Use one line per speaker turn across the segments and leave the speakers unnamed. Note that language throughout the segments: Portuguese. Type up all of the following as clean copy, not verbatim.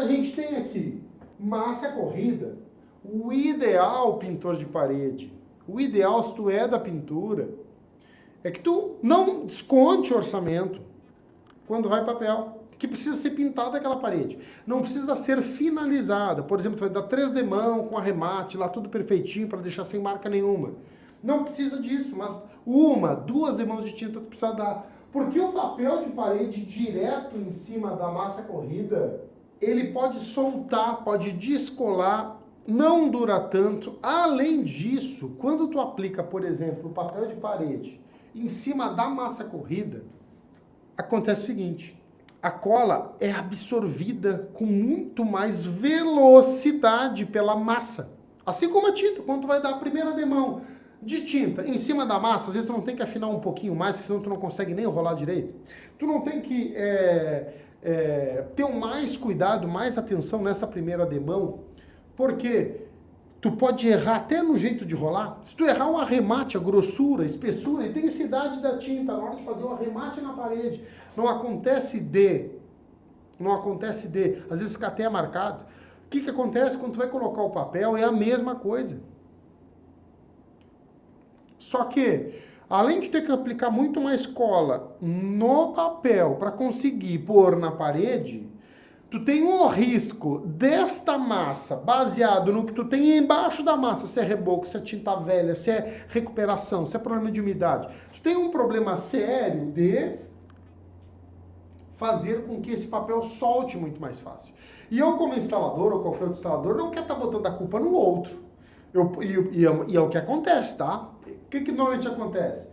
gente tem aqui massa corrida, o ideal, pintor de parede, o ideal, se tu é da pintura, é que tu não desconte o orçamento quando vai papel, que precisa ser pintada aquela parede. Não precisa ser finalizada. Por exemplo, tu vai dar 3 demão com arremate lá, tudo perfeitinho, para deixar sem marca nenhuma. Não precisa disso, mas 1, 2 demãos de tinta tu precisa dar. Porque o papel de parede direto em cima da massa corrida, ele pode soltar, pode descolar, não dura tanto. Além disso, quando tu aplica, por exemplo, o papel de parede em cima da massa corrida, acontece o seguinte: a cola é absorvida com muito mais velocidade pela massa. Assim como a tinta, quando tu vai dar a primeira demão de tinta em cima da massa, às vezes tu não tem que afinar um pouquinho mais, senão tu não consegue nem enrolar direito. Tu não tem que ter mais cuidado, mais atenção nessa primeira demão, porque tu pode errar até no jeito de rolar. Se tu errar o arremate, a grossura, a espessura, a intensidade da tinta na hora de fazer o arremate na parede, não acontece de, às vezes fica até marcado. O que acontece quando tu vai colocar o papel? É a mesma coisa. Só que, além de ter que aplicar muito mais cola no papel para conseguir pôr na parede, tu tem o risco desta massa, baseado no que tu tem embaixo da massa, se é reboco, se é tinta velha, se é recuperação, se é problema de umidade. Tu tem um problema sério de fazer com que esse papel solte muito mais fácil. E eu, como instalador, ou qualquer outro instalador, não quer estar botando a culpa no outro. E é o que acontece, tá? O que normalmente acontece?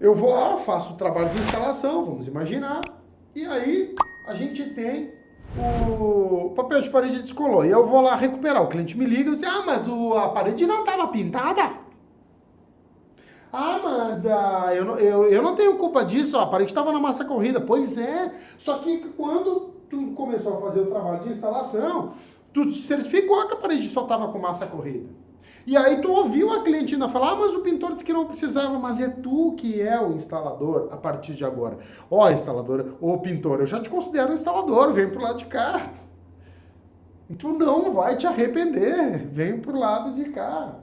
Eu vou lá, faço o trabalho de instalação, vamos imaginar, e aí a gente tem o papel de parede descolou. E eu vou lá recuperar. O cliente me liga e diz: mas a parede não estava pintada? Mas eu não tenho culpa disso, a parede estava na massa corrida. Pois é, só que quando tu começou a fazer o trabalho de instalação, tu certificou que a parede só estava com massa corrida. E aí tu ouviu a cliente ainda falar: mas o pintor disse que não precisava. Mas é tu que é o instalador a partir de agora. Instaladora, pintor, eu já te considero instalador, vem pro lado de cá. Tu não vai te arrepender, vem pro lado de cá.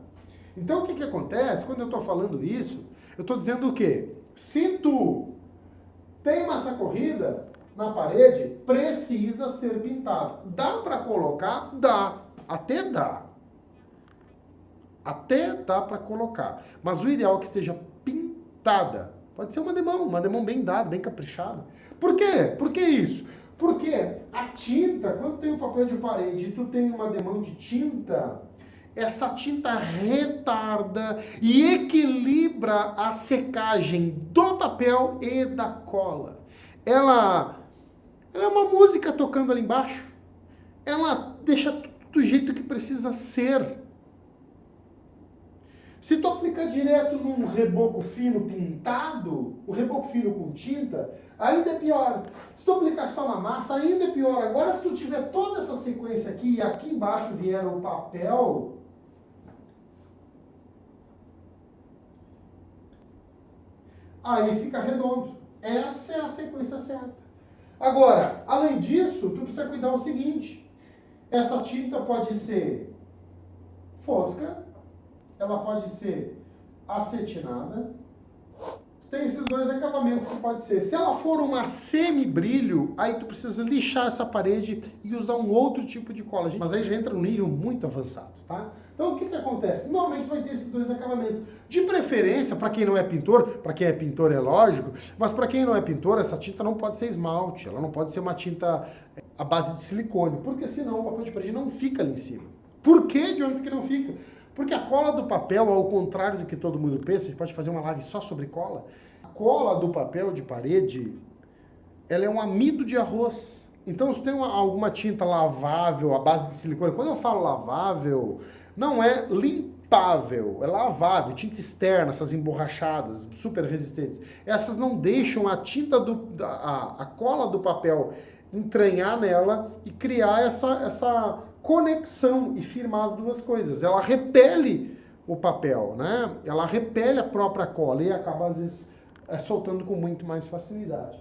Então o que acontece? Quando eu estou falando isso, eu estou dizendo o quê? Se tu tem massa corrida na parede, precisa ser pintado. Dá para colocar? Dá. Até dá. Até dá para colocar. Mas o ideal é que esteja pintada. Pode ser uma demão bem dada, bem caprichada. Por quê? Por que isso? Porque a tinta, quando tem um papel de parede e tu tem uma demão de tinta, essa tinta retarda e equilibra a secagem do papel e da cola. Ela é uma música tocando ali embaixo. Ela deixa tudo do jeito que precisa ser. Se tu aplicar direto num reboco fino pintado, o reboco fino com tinta, ainda é pior. Se tu aplicar só na massa, ainda é pior. Agora, se tu tiver toda essa sequência aqui e aqui embaixo vier o papel, aí fica redondo. Essa é a sequência certa. Agora, além disso, tu precisa cuidar o seguinte: essa tinta pode ser fosca, ela pode ser acetinada. Tem esses dois acabamentos que pode ser. Se ela for uma semi-brilho, aí tu precisa lixar essa parede e usar um outro tipo de cola. Mas aí já entra num nível muito avançado, tá? Então o que acontece? Normalmente vai ter esses dois acabamentos. De preferência, para quem não é pintor, para quem é pintor é lógico, mas para quem não é pintor, essa tinta não pode ser esmalte, ela não pode ser uma tinta à base de silicone, porque senão o papel de parede não fica ali em cima. Por que, Jonathan, que não fica? Porque a cola do papel, ao contrário do que todo mundo pensa, a gente pode fazer uma live só sobre cola. A cola do papel de parede, ela é um amido de arroz. Então, se tem alguma tinta lavável à base de silicone, quando eu falo lavável, não é limpável, é lavável, tinta externa, essas emborrachadas, super resistentes. Essas não deixam a tinta, a cola do papel entranhar nela e criar essa conexão e firmar as duas coisas. Ela repele o papel, né? Ela repele a própria cola e acaba, às vezes, soltando com muito mais facilidade.